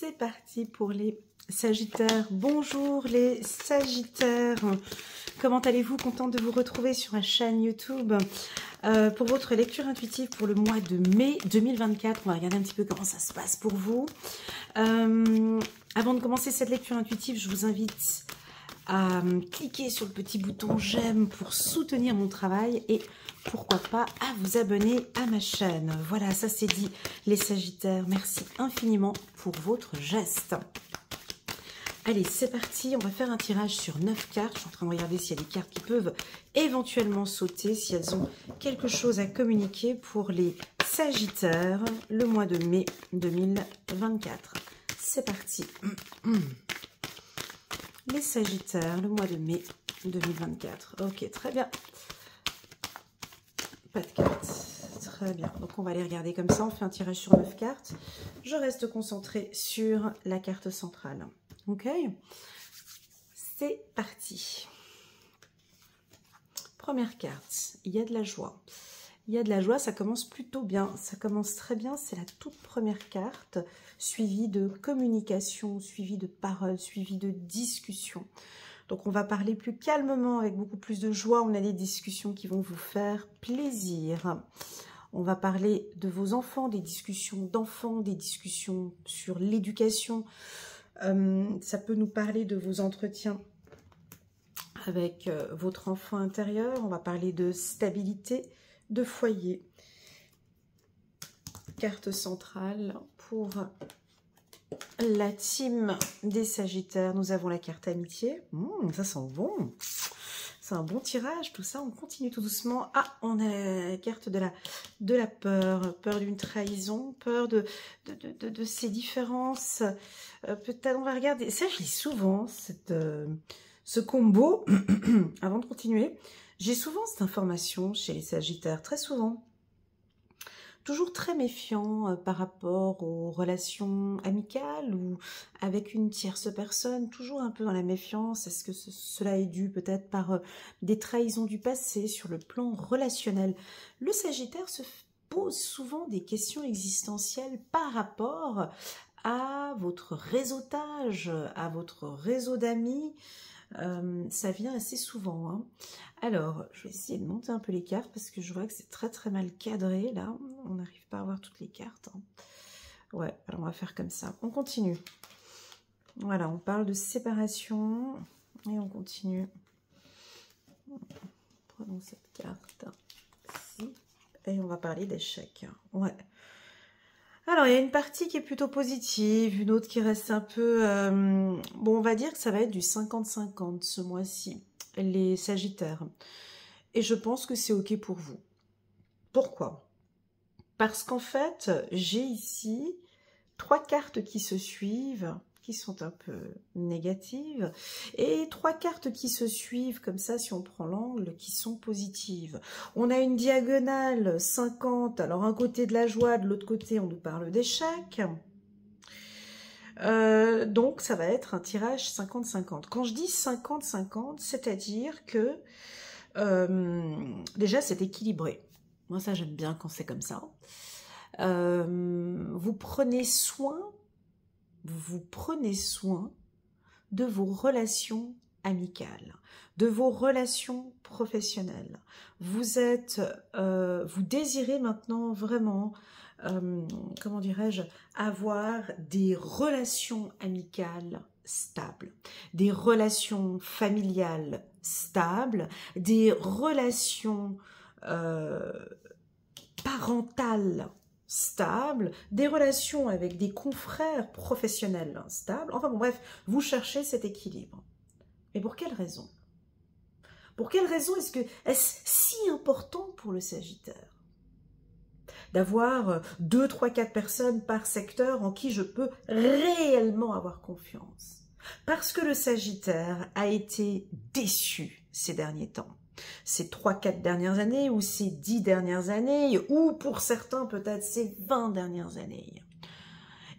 C'est parti pour les Sagittaires. Bonjour les Sagittaires. Comment allez-vous? Contente de vous retrouver sur la chaîne YouTube pour votre lecture intuitive pour le mois de mai 2024. On va regarder un petit peu comment ça se passe pour vous. Avant de commencer cette lecture intuitive, je vous invite à cliquer sur le petit bouton j'aime pour soutenir mon travail et pourquoi pas à vous abonner à ma chaîne. Voilà, ça c'est dit les Sagittaires. Merci infiniment pour votre geste. Allez, c'est parti. On va faire un tirage sur 9 cartes. Je suis en train de regarder s'il y a des cartes qui peuvent éventuellement sauter, si elles ont quelque chose à communiquer pour les Sagittaires, le mois de mai 2024. C'est parti. Les Sagittaires, le mois de mai 2024. Ok, très bien. Pas de cartes. Très bien. Donc, on va les regarder comme ça. On fait un tirage sur 9 cartes. Je reste concentrée sur la carte centrale. Ok, c'est parti. Première carte, il y a de la joie. Il y a de la joie, ça commence plutôt bien. Ça commence très bien, c'est la toute première carte, suivie de communication, suivie de paroles, suivie de discussion. Donc on va parler plus calmement, avec beaucoup plus de joie. On a des discussions qui vont vous faire plaisir. On va parler de vos enfants, des discussions d'enfants, des discussions sur l'éducation. Ça peut nous parler de vos entretiens avec votre enfant intérieur. On va parler de stabilité, de foyer. Carte centrale pour la team des Sagittaires. Nous avons la carte amitié. Ça sent bon. C'est un bon tirage, tout ça. On continue tout doucement. Ah, on a la carte de la peur. Peur d'une trahison, peur de ces différences. Peut-être on va regarder. Ça, je lis souvent ce combo. Avant de continuer, j'ai souvent cette information chez les Sagittaires. Très souvent. Toujours très méfiant par rapport aux relations amicales ou avec une tierce personne, toujours un peu dans la méfiance. Est-ce que cela est dû peut-être par des trahisons du passé sur le plan relationnel? Le Sagittaire se pose souvent des questions existentielles par rapport à votre réseautage, à votre réseau d'amis. Ça vient assez souvent, hein. Alors, je vais essayer de monter un peu les cartes parce que je vois que c'est très très mal cadré là. On n'arrive pas à voir toutes les cartes, hein. Ouais, alors on va faire comme ça. On continue. Voilà, on parle de séparation et on continue. Prenons cette carte ici et on va parler d'échec. Ouais. Alors, il y a une partie qui est plutôt positive, une autre qui reste un peu... bon, on va dire que ça va être du 50-50 ce mois-ci, les Sagittaires. Et je pense que c'est OK pour vous. Pourquoi? Parce qu'en fait, j'ai ici 3 cartes qui se suivent, qui sont un peu négatives, et 3 cartes qui se suivent, comme ça, si on prend l'angle, qui sont positives. On a une diagonale 50, alors un côté de la joie, de l'autre côté, on nous parle d'échec. Donc, ça va être un tirage 50-50. Quand je dis 50-50, c'est-à-dire que, déjà, c'est équilibré. Moi, ça, j'aime bien quand c'est comme ça. Vous prenez soin de vos relations amicales, de vos relations professionnelles. Vous désirez maintenant vraiment, comment dirais-je, avoir des relations amicales stables, des relations familiales stables, des relations parentales stable, des relations avec des confrères professionnels stables. Enfin bon, bref, vous cherchez cet équilibre. Mais pour quelle raison? Pour quelle raison est-ce si important pour le Sagittaire d'avoir 2, 3, 4 personnes par secteur en qui je peux réellement avoir confiance? Parce que le Sagittaire a été déçu ces derniers temps. Ces 3-4 dernières années, ou ces 10 dernières années, ou pour certains peut-être ces 20 dernières années.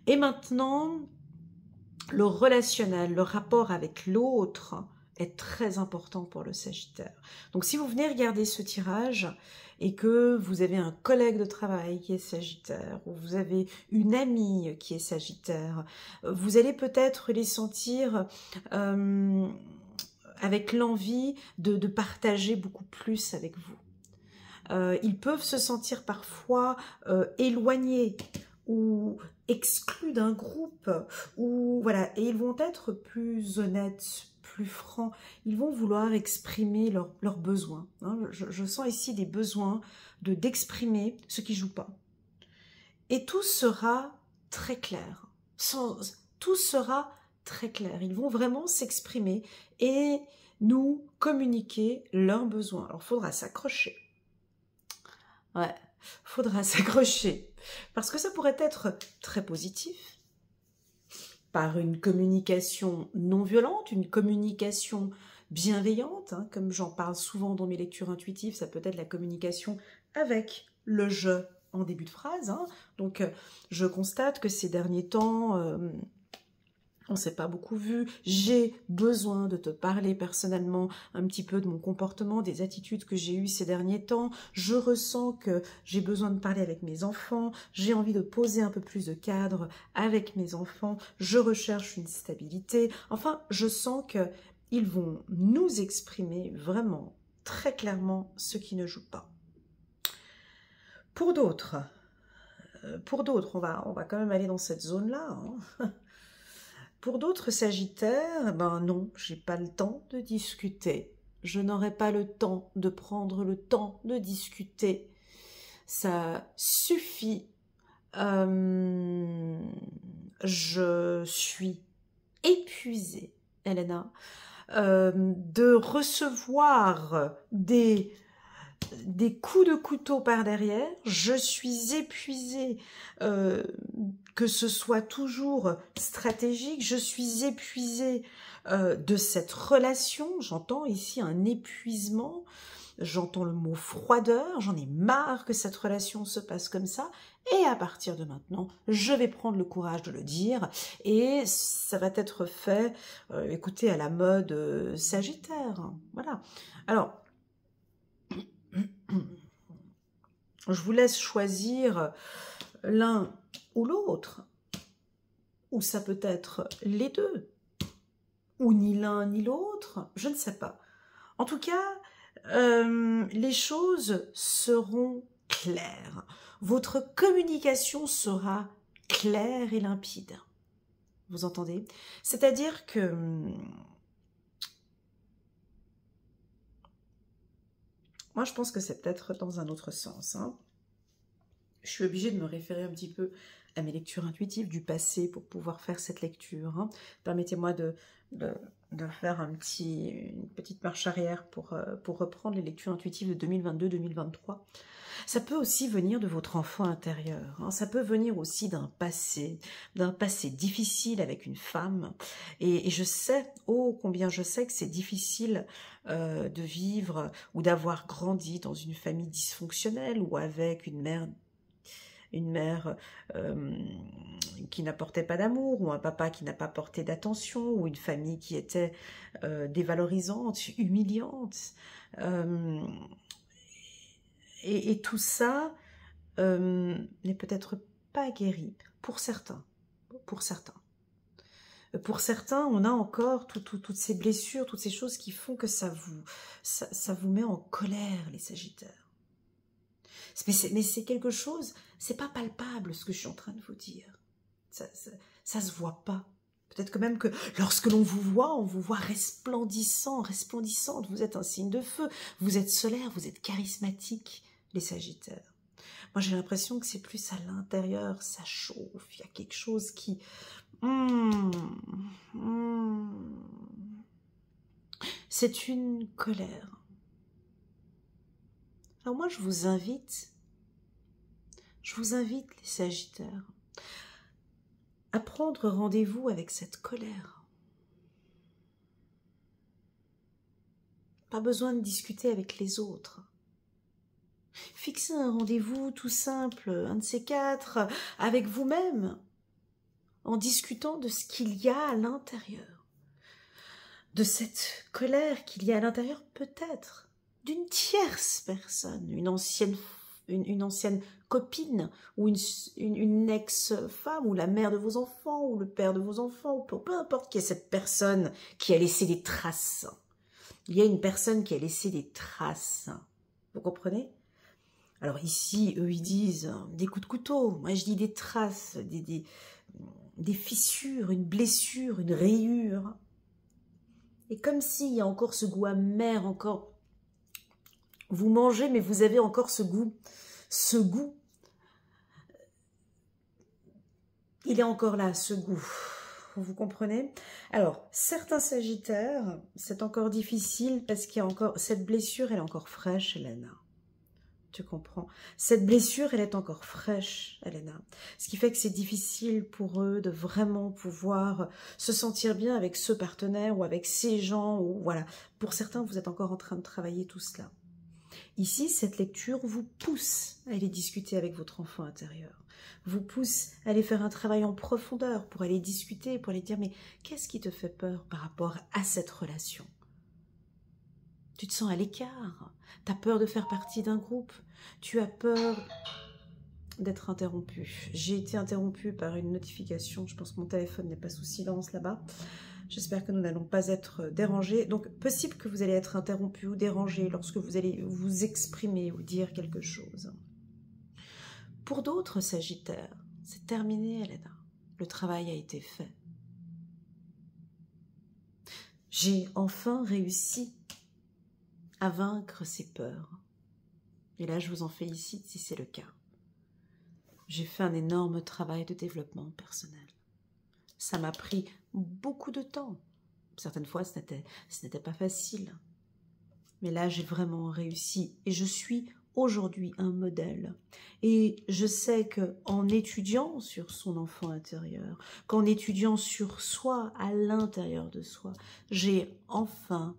Et maintenant, le relationnel, le rapport avec l'autre est très important pour le Sagittaire. Donc si vous venez regarder ce tirage et que vous avez un collègue de travail qui est Sagittaire, ou vous avez une amie qui est Sagittaire, vous allez peut-être les sentir avec l'envie de partager beaucoup plus avec vous. Ils peuvent se sentir parfois éloignés ou exclus d'un groupe, ou voilà, et ils vont être plus honnêtes, plus francs, ils vont vouloir exprimer leurs besoins. Hein. Je sens ici des besoins d'exprimer ce qui ne joue pas. Et tout sera très clair. Tout sera très clair. Ils vont vraiment s'exprimer et nous communiquer leurs besoins. Alors, il faudra s'accrocher. Ouais, faudra s'accrocher. Parce que ça pourrait être très positif, par une communication non violente, une communication bienveillante, hein, comme j'en parle souvent dans mes lectures intuitives, ça peut être la communication avec le « je » en début de phrase. Hein. Donc, je constate que ces derniers temps, on ne s'est pas beaucoup vu, j'ai besoin de te parler personnellement un petit peu de mon comportement, des attitudes que j'ai eues ces derniers temps, je ressens que j'ai besoin de parler avec mes enfants, j'ai envie de poser un peu plus de cadre avec mes enfants, je recherche une stabilité, enfin je sens qu'ils vont nous exprimer vraiment très clairement ce qui ne joue pas. Pour d'autres, on va quand même aller dans cette zone-là, hein. Pour d'autres Sagittaires, ben non, j'ai pas le temps de discuter. Je n'aurai pas le temps de prendre le temps de discuter. Ça suffit. Je suis épuisée, Elena, de recevoir des coups de couteau par derrière. Je suis épuisée, que ce soit toujours stratégique, je suis épuisée de cette relation, j'entends ici un épuisement, j'entends le mot froideur, j'en ai marre que cette relation se passe comme ça, et à partir de maintenant, je vais prendre le courage de le dire, et ça va être fait, écoutez, à la mode Sagittaire, hein, voilà. Alors, je vous laisse choisir l'un ou l'autre, ou ça peut être les deux, ou ni l'un ni l'autre, je ne sais pas. En tout cas, les choses seront claires. Votre communication sera claire et limpide. Vous entendez? C'est-à-dire que moi, je pense que c'est peut-être dans un autre sens. Hein. Je suis obligée de me référer un petit peu à mes lectures intuitives du passé pour pouvoir faire cette lecture. Hein. Permettez-moi de faire une petite marche arrière pour reprendre les lectures intuitives de 2022-2023. Ça peut aussi venir de votre enfant intérieur. Hein. Ça peut venir aussi d'un passé difficile avec une femme. Et je sais, oh combien je sais que c'est difficile de vivre ou d'avoir grandi dans une famille dysfonctionnelle ou avec une mère qui n'apportait pas d'amour, ou un papa qui n'a pas porté d'attention, ou une famille qui était dévalorisante, humiliante. Et tout ça n'est peut-être pas guéri pour certains. Pour certains, on a encore toutes ces blessures, toutes ces choses qui font que ça vous met en colère, les Sagittaires. Mais c'est quelque chose, c'est pas palpable ce que je suis en train de vous dire. Ça se voit pas. Peut-être que même que lorsque l'on vous voit, on vous voit resplendissant, resplendissante. Vous êtes un signe de feu, vous êtes solaire, vous êtes charismatique, les Sagittaires. Moi, j'ai l'impression que c'est plus à l'intérieur, ça chauffe, il y a quelque chose qui... C'est une colère. Alors moi, je vous invite, les Sagittaires, à prendre rendez-vous avec cette colère. Pas besoin de discuter avec les autres. Fixez un rendez-vous tout simple, un de ces quatre, avec vous-même, en discutant de ce qu'il y a à l'intérieur. de cette colère qu'il y a à l'intérieur, peut-être, d'une tierce personne, une ancienne copine, ou une ex-femme, ou la mère de vos enfants, ou le père de vos enfants, ou peu importe qui est cette personne qui a laissé des traces. Il y a une personne qui a laissé des traces. Vous comprenez? Alors ici, eux, ils disent des coups de couteau. Moi, je dis des traces, des fissures, une blessure, une rayure. Et comme s'il y a encore ce goût amer, encore... Vous mangez, mais vous avez encore ce goût. Ce goût. Il est encore là, ce goût. Vous comprenez? Alors, certains sagittaires, c'est encore difficile parce qu'il y a encore... Cette blessure, elle est encore fraîche, Elena. Tu comprends? Cette blessure, elle est encore fraîche, Elena. Ce qui fait que c'est difficile pour eux de vraiment pouvoir se sentir bien avec ce partenaire ou avec ces gens. Ou voilà. Pour certains, vous êtes encore en train de travailler tout cela. Ici, cette lecture vous pousse à aller discuter avec votre enfant intérieur. Vous pousse à aller faire un travail en profondeur pour aller discuter, pour aller dire, mais qu'est-ce qui te fait peur par rapport à cette relation? Tu te sens à l'écart, tu as peur de faire partie d'un groupe, tu as peur d'être interrompu. J'ai été interrompue par une notification, je pense que mon téléphone n'est pas sous silence là-bas. J'espère que nous n'allons pas être dérangés. Donc, possible que vous allez être interrompu ou dérangé lorsque vous allez vous exprimer ou dire quelque chose. Pour d'autres Sagittaires, c'est terminé, Elena. Le travail a été fait. J'ai enfin réussi à vaincre ces peurs. Et là, je vous en félicite si c'est le cas. J'ai fait un énorme travail de développement personnel. Ça m'a pris beaucoup de temps. Certaines fois, ce n'était pas facile. Mais là, j'ai vraiment réussi. Et je suis aujourd'hui un modèle. Et je sais qu'en étudiant sur son enfant intérieur, qu'en étudiant sur soi, à l'intérieur de soi, j'ai enfin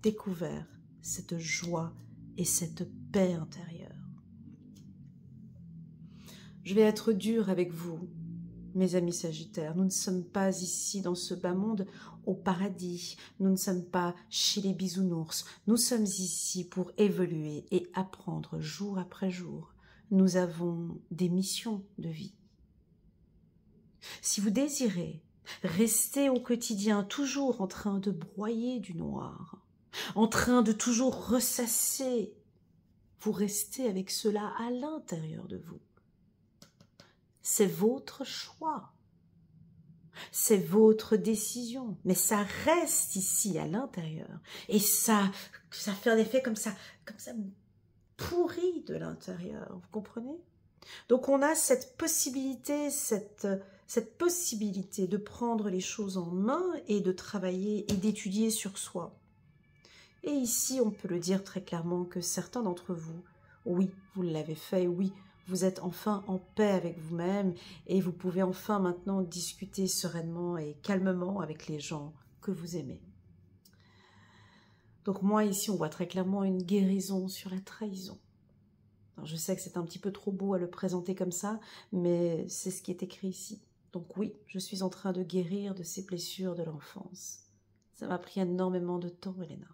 découvert cette joie et cette paix intérieure. Je vais être dure avec vous, mes amis Sagittaires. Nous ne sommes pas ici dans ce bas monde au paradis. Nous ne sommes pas chez les bisounours. Nous sommes ici pour évoluer et apprendre jour après jour. Nous avons des missions de vie. Si vous désirez rester au quotidien toujours en train de broyer du noir, en train de toujours ressasser, vous restez avec cela à l'intérieur de vous. C'est votre choix, c'est votre décision, mais ça reste ici à l'intérieur et ça fait un effet comme ça pourri de l'intérieur, vous comprenez? Donc on a cette possibilité, cette possibilité de prendre les choses en main et de travailler et d'étudier sur soi. Et ici, on peut le dire très clairement que certains d'entre vous, oui, vous l'avez fait, oui, vous êtes enfin en paix avec vous-même et vous pouvez enfin maintenant discuter sereinement et calmement avec les gens que vous aimez. Donc moi, ici, on voit très clairement une guérison sur la trahison. Alors, je sais que c'est un petit peu trop beau à le présenter comme ça, mais c'est ce qui est écrit ici. Donc oui, je suis en train de guérir de ces blessures de l'enfance. Ça m'a pris énormément de temps, Elena.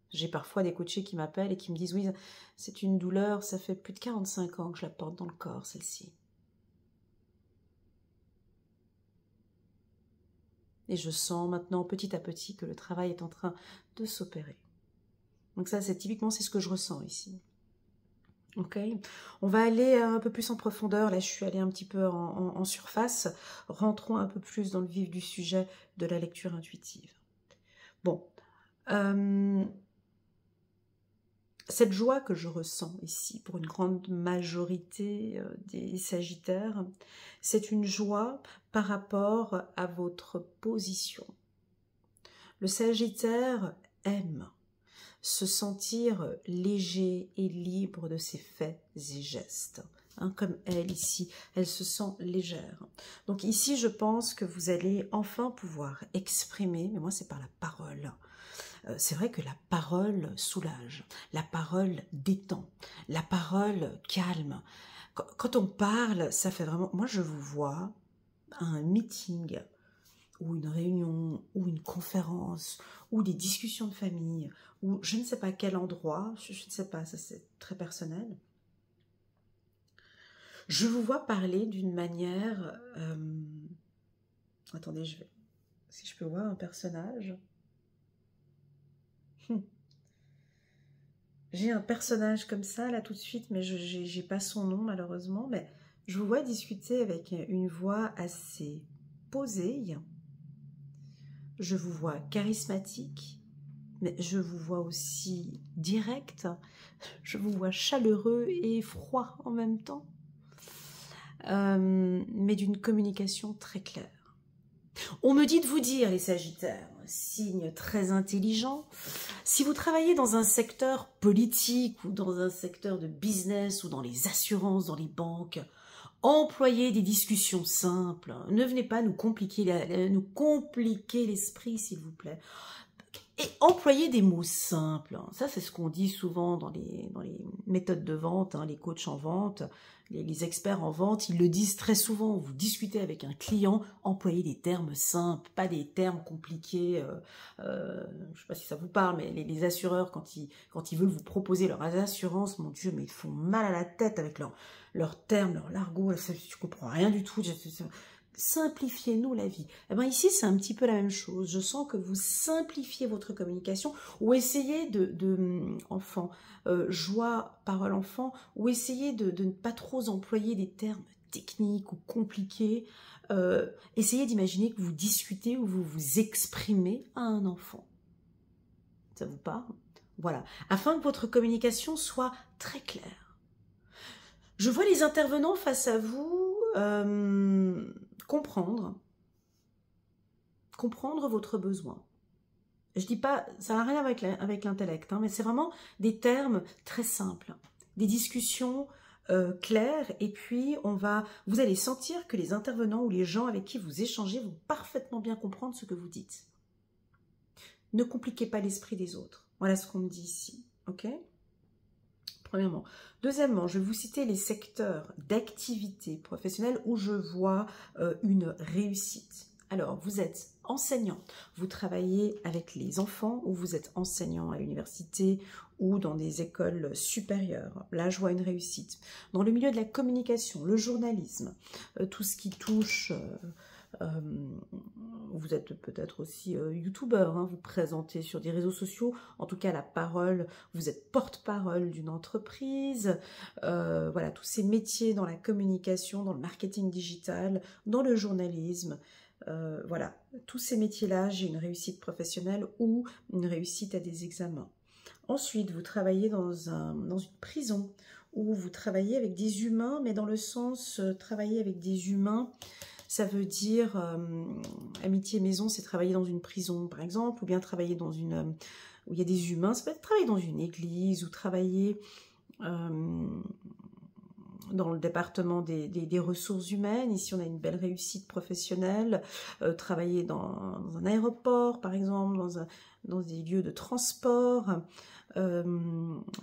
J'ai parfois des coachés qui m'appellent et qui me disent « Oui, c'est une douleur, ça fait plus de 45 ans que je la porte dans le corps, celle-ci. » Et je sens maintenant, petit à petit, que le travail est en train de s'opérer. Donc ça, c'est typiquement, c'est ce que je ressens ici. Ok, on va aller un peu plus en profondeur. Là, je suis allée un petit peu en surface. Rentrons un peu plus dans le vif du sujet de la lecture intuitive. Bon, cette joie que je ressens ici, pour une grande majorité des Sagittaires, c'est une joie par rapport à votre position. Le Sagittaire aime se sentir léger et libre de ses faits et gestes. Hein, comme elle ici, elle se sent légère. Donc ici, je pense que vous allez enfin pouvoir exprimer, mais moi c'est par la parole. C'est vrai que la parole soulage, la parole détend, la parole calme. Quand on parle, ça fait vraiment... Moi, je vous vois à un meeting ou une réunion, ou une conférence, ou des discussions de famille, ou je ne sais pas quel endroit, je ne sais pas, ça c'est très personnel. Je vous vois parler d'une manière... attendez, si je peux voir un personnage. J'ai un personnage comme ça, là, tout de suite, mais je n'ai pas son nom, malheureusement. Mais je vous vois discuter avec une voix assez posée. Je vous vois charismatique, mais je vous vois aussi direct. Je vous vois chaleureux et froid en même temps. Mais d'une communication très claire. On me dit de vous dire, les Sagittaires, signe très intelligent, si vous travaillez dans un secteur politique ou dans un secteur de business ou dans les assurances, dans les banques, employez des discussions simples. Ne venez pas nous compliquer l'esprit, s'il vous plaît. Et employez des mots simples. Ça, c'est ce qu'on dit souvent dans les méthodes de vente, hein, les coachs en vente, les experts en vente, ils le disent très souvent. Vous discutez avec un client, employez des termes simples, pas des termes compliqués. Je ne sais pas si ça vous parle, mais les assureurs, quand ils veulent vous proposer leurs assurances, mon Dieu, mais ils font mal à la tête avec leurs termes, leur l'argot. Je ne comprends rien du tout. Simplifiez-nous la vie. Eh bien ici, c'est un petit peu la même chose. Je sens que vous simplifiez votre communication ou essayez enfant, joie, parole enfant, ou essayez de ne pas trop employer des termes techniques ou compliqués. Essayez d'imaginer que vous discutez ou vous vous exprimez à un enfant. Ça vous parle? Voilà. Afin que votre communication soit très claire. Je vois les intervenants face à vous comprendre votre besoin. Je dis pas, ça n'a rien avec l'intellect, hein, mais c'est vraiment des termes très simples, des discussions claires, et puis vous allez sentir que les intervenants ou les gens avec qui vous échangez vont parfaitement bien comprendre ce que vous dites. Ne compliquez pas l'esprit des autres. Voilà ce qu'on me dit ici, ok ? Premièrement. Deuxièmement, je vais vous citer les secteurs d'activité professionnelle où je vois une réussite. Alors, vous êtes enseignant, vous travaillez avec les enfants ou vous êtes enseignant à l'université ou dans des écoles supérieures. Là, je vois une réussite. Dans le milieu de la communication, le journalisme, tout ce qui touche... vous êtes peut-être aussi youtubeur, hein, vous présentez sur des réseaux sociaux, en tout cas la parole, vous êtes porte-parole d'une entreprise, voilà, tous ces métiers dans la communication, dans le marketing digital, dans le journalisme, voilà, tous ces métiers-là, j'ai une réussite professionnelle ou une réussite à des examens. Ensuite, vous travaillez dans une prison, où vous travaillez avec des humains, mais dans le sens travailler avec des humains, ça veut dire, amitié maison, c'est travailler dans une prison, par exemple, ou bien travailler dans une... où il y a des humains, ça peut être travailler dans une église, ou travailler dans le département des ressources humaines. Ici, on a une belle réussite professionnelle, travailler dans un aéroport, par exemple, dans des lieux de transport,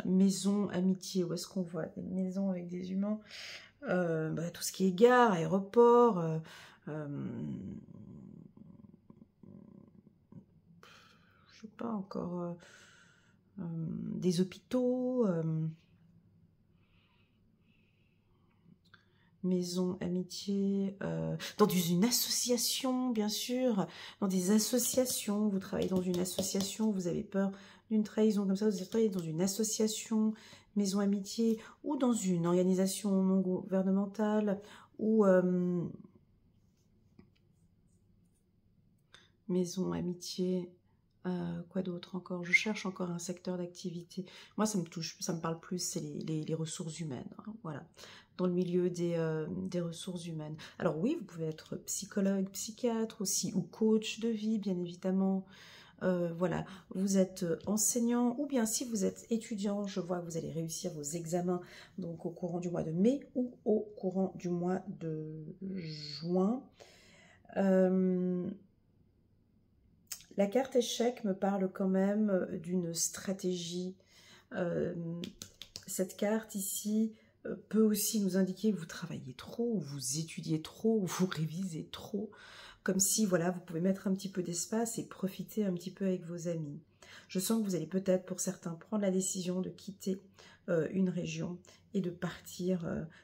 maison, amitié, où est-ce qu'on voit des maisons avec des humains, tout ce qui est gare, aéroport, je sais pas encore, des hôpitaux, maison, amitié, dans une association, bien sûr, dans des associations, vous travaillez dans une association, vous avez peur d'une trahison comme ça, vous travaillez dans une association, maison, amitié, ou dans une organisation non gouvernementale, ou maison, amitié, quoi d'autre encore? Je cherche encore un secteur d'activité. Moi, ça me touche, ça me parle plus, c'est les ressources humaines, hein, voilà, dans le milieu des ressources humaines. Alors oui, vous pouvez être psychologue, psychiatre aussi, ou coach de vie, bien évidemment. Voilà, vous êtes enseignant, ou bien si vous êtes étudiant, je vois que vous allez réussir vos examens, donc au courant du mois de mai ou au courant du mois de juin. La carte échec me parle quand même d'une stratégie. Cette carte ici peut aussi nous indiquer que vous travaillez trop, ou vous étudiez trop, ou vous révisez trop. Comme si, voilà, vous pouvez mettre un petit peu d'espace et profiter un petit peu avec vos amis. Je sens que vous allez peut-être, pour certains, prendre la décision de quitter une région et de partir,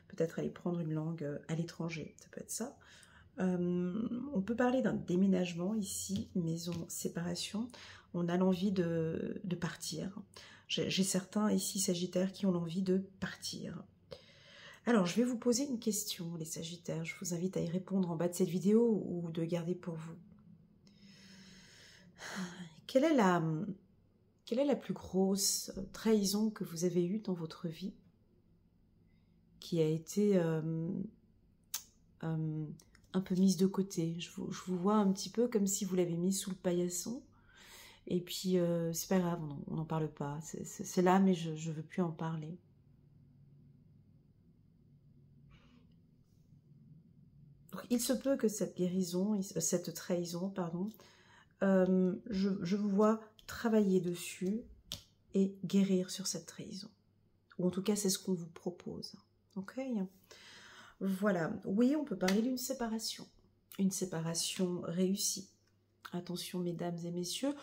peut-être aller prendre une langue à l'étranger. Ça peut être ça. On peut parler d'un déménagement ici, maison, séparation. On a l'envie de partir. J'ai certains ici, Sagittaires, qui ont l'envie de partir. Alors, je vais vous poser une question, les Sagittaires. Je vous invite à y répondre en bas de cette vidéo ou de garder pour vous. Quelle est la plus grosse trahison que vous avez eue dans votre vie qui a été un peu mise de côté? Je vous vois un petit peu comme si vous l'avez mise sous le paillasson. Et puis, c'est pas grave, on n'en parle pas. C'est là, mais je ne veux plus en parler. Donc, il se peut que cette guérison, cette trahison, pardon, je vous vois travailler dessus et guérir sur cette trahison. Ou en tout cas, c'est ce qu'on vous propose. Ok? Voilà. Oui, on peut parler d'une séparation. Une séparation réussie. Attention, mesdames et messieurs,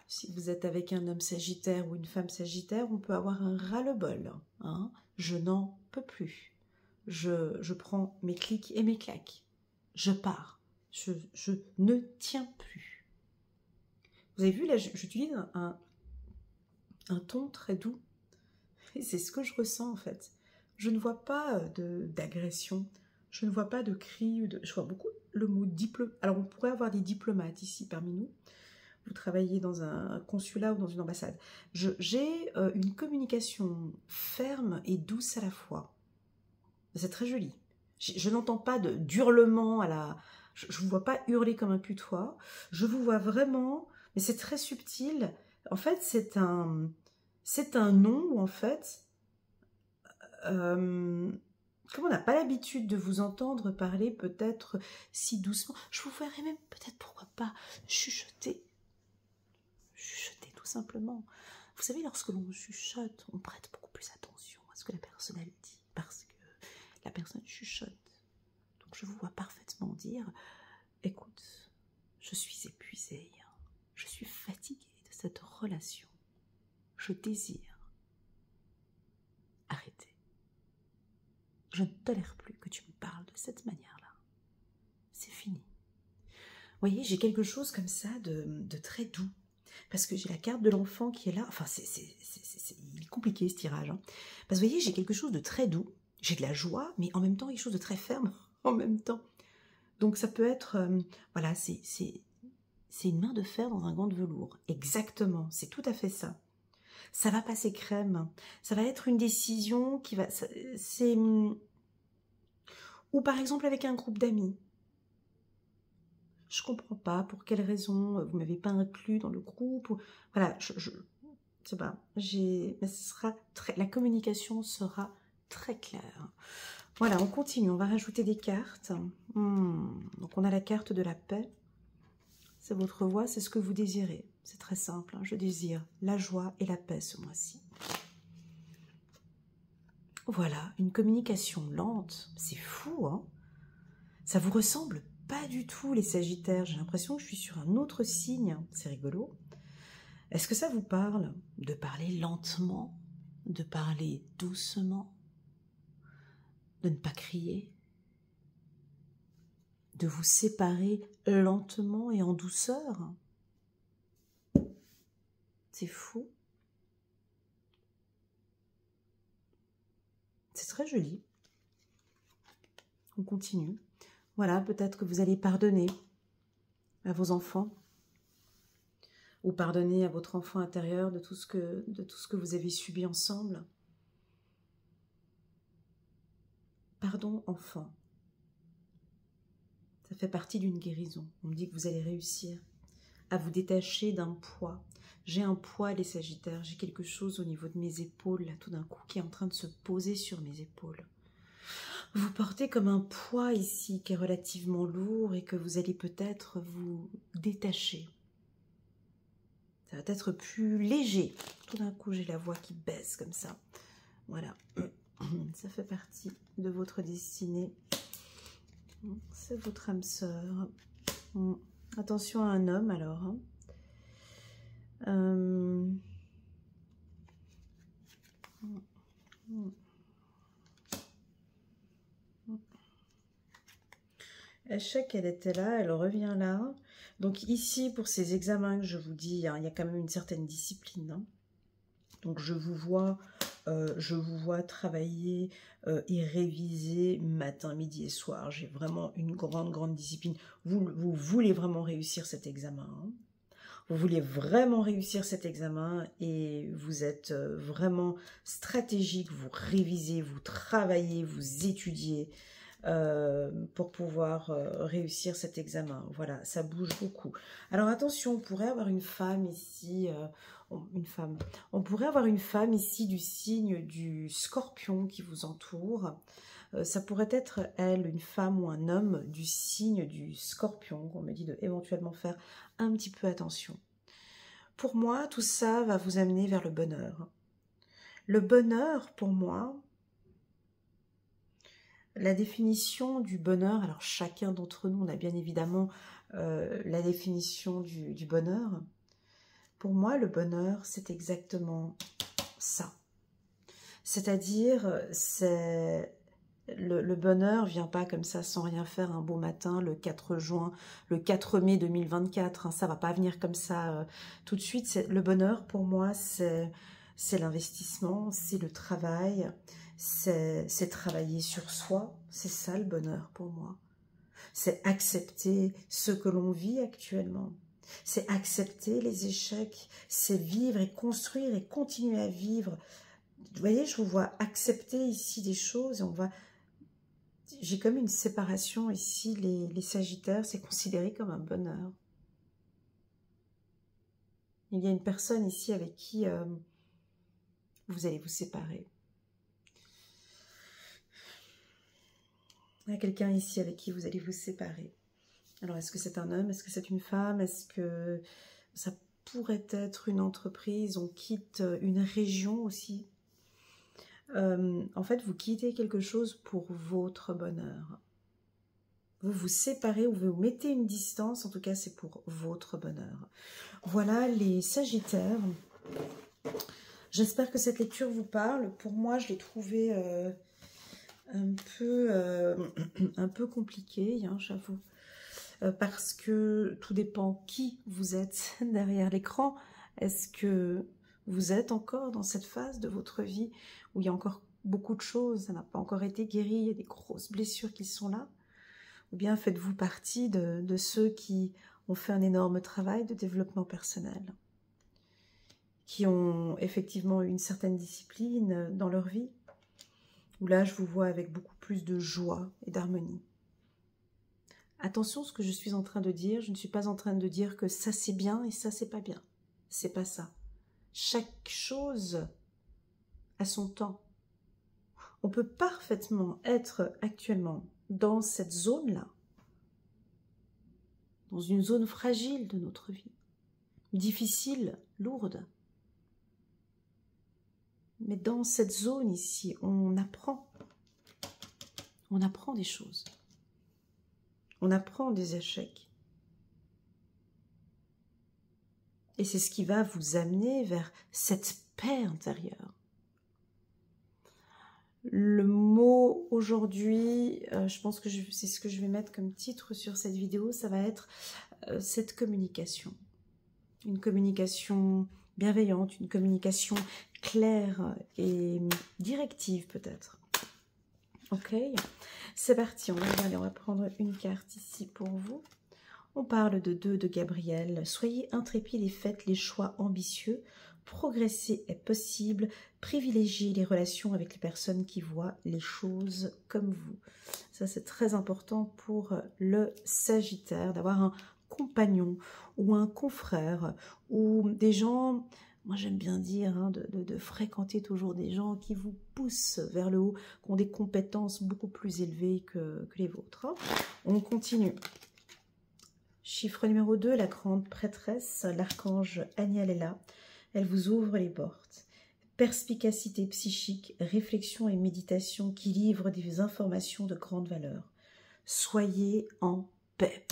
si vous êtes avec un homme sagittaire ou une femme sagittaire, on peut avoir un ras-le-bol. Hein? Je n'en peux plus. Je prends mes clics et mes claques. Je pars. Je ne tiens plus. Vous avez vu, là, j'utilise un ton très doux. Et c'est ce que je ressens, en fait. Je ne vois pas d'agression. Je ne vois pas de cris. Je vois beaucoup le mot diplomate. Alors, on pourrait avoir des diplomates ici parmi nous. Vous travaillez dans un consulat ou dans une ambassade. J'ai une communication ferme et douce à la fois. C'est très joli. Je n'entends pas d'hurlement à la... Je ne vous vois pas hurler comme un putois. Je vous vois vraiment... Mais c'est très subtil. En fait, c'est un nom où, en fait... comme on n'a pas l'habitude de vous entendre parler peut-être si doucement, je vous verrais même peut-être, pourquoi pas, chuchoter. Chuchoter, tout simplement. Vous savez, lorsque l'on chuchote, on prête beaucoup plus attention à ce que la personne elle dit, parce que la personne chuchote. Donc je vous vois parfaitement dire, écoute, je suis épuisée, je suis fatiguée de cette relation, je désire arrêter. Je ne tolère plus que tu me parles de cette manière-là. C'est fini. Vous voyez, j'ai quelque chose comme ça de très doux. Parce que j'ai la carte de l'enfant qui est là. Enfin, il est compliqué ce tirage. Hein. Parce que vous voyez, j'ai quelque chose de très doux. J'ai de la joie, mais en même temps, quelque chose de très ferme en même temps. Donc ça peut être... voilà, c'est une main de fer dans un gant de velours. Exactement, c'est tout à fait ça. Ça va passer crème. Ça va être une décision qui va... C'est... Ou par exemple avec un groupe d'amis. Je comprends pas pour quelle raison vous m'avez pas inclus dans le groupe. Ou... Voilà, je sais pas. Mais ce sera la communication sera très claire. Voilà, on continue. On va rajouter des cartes. Donc on a la carte de la paix. C'est votre voix, c'est ce que vous désirez. C'est très simple. Hein. Je désire la joie et la paix ce mois-ci. Voilà, une communication lente. C'est fou, hein? Ça vous ressemble pas du tout, les Sagittaires. J'ai l'impression que je suis sur un autre signe. C'est rigolo. Est-ce que ça vous parle de parler lentement, de parler doucement, de ne pas crier, de vous séparer lentement et en douceur? C'est fou. C'est très joli. On continue. Voilà, peut-être que vous allez pardonner à vos enfants ou pardonner à votre enfant intérieur de tout ce que vous avez subi ensemble. Pardon, enfant. Ça fait partie d'une guérison. On me dit que vous allez réussir à vous détacher d'un poids. J'ai un poids, les Sagittaires. J'ai quelque chose au niveau de mes épaules, là, tout d'un coup, qui est en train de se poser sur mes épaules. Vous portez comme un poids ici qui est relativement lourd et que vous allez peut-être vous détacher. Ça va être plus léger. Tout d'un coup, j'ai la voix qui baisse comme ça. Voilà. Ça fait partie de votre destinée. C'est votre âme sœur. Attention à un homme alors. Échec, elle était là, elle revient là. Donc ici, pour ces examens que je vous dis, hein, il y a quand même une certaine discipline. Hein. Donc je vous vois travailler et réviser matin, midi et soir. J'ai vraiment une grande discipline. Vous voulez vraiment réussir cet examen. Hein. Vous voulez vraiment réussir cet examen et vous êtes vraiment stratégique. Vous révisez, vous travaillez, vous étudiez. Pour pouvoir réussir cet examen. Voilà, ça bouge beaucoup. Alors attention, on pourrait avoir une femme ici, on pourrait avoir une femme ici du signe du Scorpion qui vous entoure. Ça pourrait être elle, une femme ou un homme du signe du Scorpion, qu'on me dit de éventuellement faire un petit peu attention. Pour moi, tout ça va vous amener vers le bonheur. Le bonheur, pour moi, la définition du bonheur, alors chacun d'entre nous, on a bien évidemment la définition du bonheur. Pour moi, le bonheur, c'est exactement ça. C'est-à-dire, le bonheur vient pas comme ça sans rien faire un beau matin, le 4 juin, le 4 mai 2024. Hein, ça va pas venir comme ça tout de suite. Le bonheur, pour moi, c'est l'investissement, c'est le travail, c'est travailler sur soi, c'est ça le bonheur pour moi. C'est accepter ce que l'on vit actuellement, c'est accepter les échecs, c'est vivre et construire et continuer à vivre. Vous voyez, je vous vois accepter ici des choses et on va... J'ai comme une séparation ici, les Sagittaires, c'est considéré comme un bonheur. Il y a une personne ici avec qui vous allez vous séparer. Il y a quelqu'un ici avec qui vous allez vous séparer. Alors, est-ce que c'est un homme? Est-ce que c'est une femme? Est-ce que ça pourrait être une entreprise? On quitte une région aussi. En fait, vous quittez quelque chose pour votre bonheur. Vous vous séparez ou vous mettez une distance. En tout cas, c'est pour votre bonheur. Voilà les Sagittaires. J'espère que cette lecture vous parle. Pour moi, je l'ai trouvée... un peu compliqué, hein, j'avoue, parce que tout dépend qui vous êtes derrière l'écran. Est-ce que vous êtes encore dans cette phase de votre vie où il y a encore beaucoup de choses, ça n'a pas encore été guéri, il y a des grosses blessures qui sont là? Ou bien faites-vous partie de ceux qui ont fait un énorme travail de développement personnel, qui ont effectivement une certaine discipline dans leur vie, où là, je vous vois avec beaucoup plus de joie et d'harmonie. Attention, ce que je suis en train de dire, je ne suis pas en train de dire que ça c'est bien et ça c'est pas bien. C'est pas ça. Chaque chose a son temps. On peut parfaitement être actuellement dans cette zone-là, dans une zone fragile de notre vie, difficile, lourde. Mais dans cette zone ici, on apprend des choses. On apprend des échecs. Et c'est ce qui va vous amener vers cette paix intérieure. Le mot aujourd'hui, je pense que c'est ce que je vais mettre comme titre sur cette vidéo, ça va être cette communication. Une communication bienveillante, une communication claire et directive peut-être. Ok, c'est parti, on va regarder, on va prendre une carte ici pour vous. On parle de 2 de Gabriel. Soyez intrépides et faites les choix ambitieux. Progresser est possible. Privilégiez les relations avec les personnes qui voient les choses comme vous. Ça, c'est très important pour le Sagittaire, d'avoir un compagnon ou un confrère ou des gens... Moi, j'aime bien dire hein, de fréquenter toujours des gens qui vous poussent vers le haut, qui ont des compétences beaucoup plus élevées que les vôtres. Hein. On continue. Chiffre numéro 2, la grande prêtresse, l'archange Aniel est là. Elle vous ouvre les portes. perspicacité psychique, réflexion et méditation qui livrent des informations de grande valeur. Soyez en paix.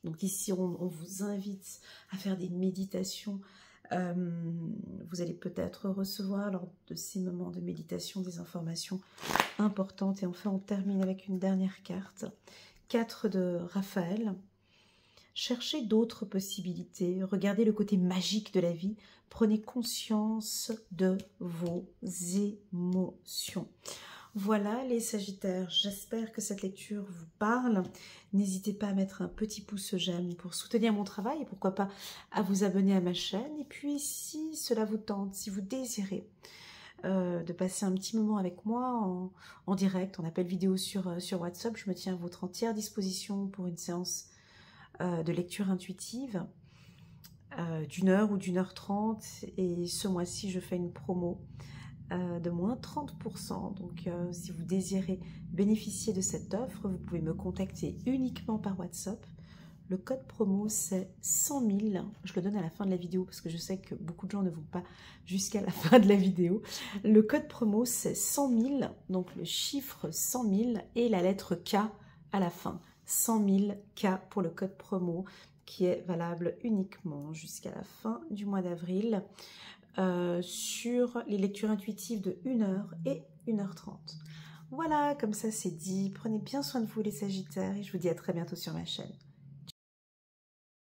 Donc ici, on vous invite à faire des méditations. Vous allez peut-être recevoir lors de ces moments de méditation des informations importantes. Et enfin, on termine avec une dernière carte. 4 de Raphaël. Cherchez d'autres possibilités, regardez le côté magique de la vie, prenez conscience de vos émotions. Voilà les Sagittaires, j'espère que cette lecture vous parle. N'hésitez pas à mettre un petit pouce j'aime pour soutenir mon travail et pourquoi pas à vous abonner à ma chaîne. Et puis si cela vous tente, si vous désirez de passer un petit moment avec moi en direct, en appel vidéo sur WhatsApp, je me tiens à votre entière disposition pour une séance de lecture intuitive d'une heure ou d'une heure 30. Et ce mois-ci, je fais une promo de moins 30%. Donc, si vous désirez bénéficier de cette offre, vous pouvez me contacter uniquement par WhatsApp. Le code promo, c'est 100 000. Je le donne à la fin de la vidéo parce que je sais que beaucoup de gens ne vont pas jusqu'à la fin de la vidéo. Le code promo, c'est 100 000. Donc, le chiffre 100 000 et la lettre K à la fin. 100 000 K pour le code promo qui est valable uniquement jusqu'à la fin du mois d'avril sur les lectures intuitives de 1h et 1h30. Voilà, comme ça c'est dit. Prenez bien soin de vous les Sagittaires et je vous dis à très bientôt sur ma chaîne.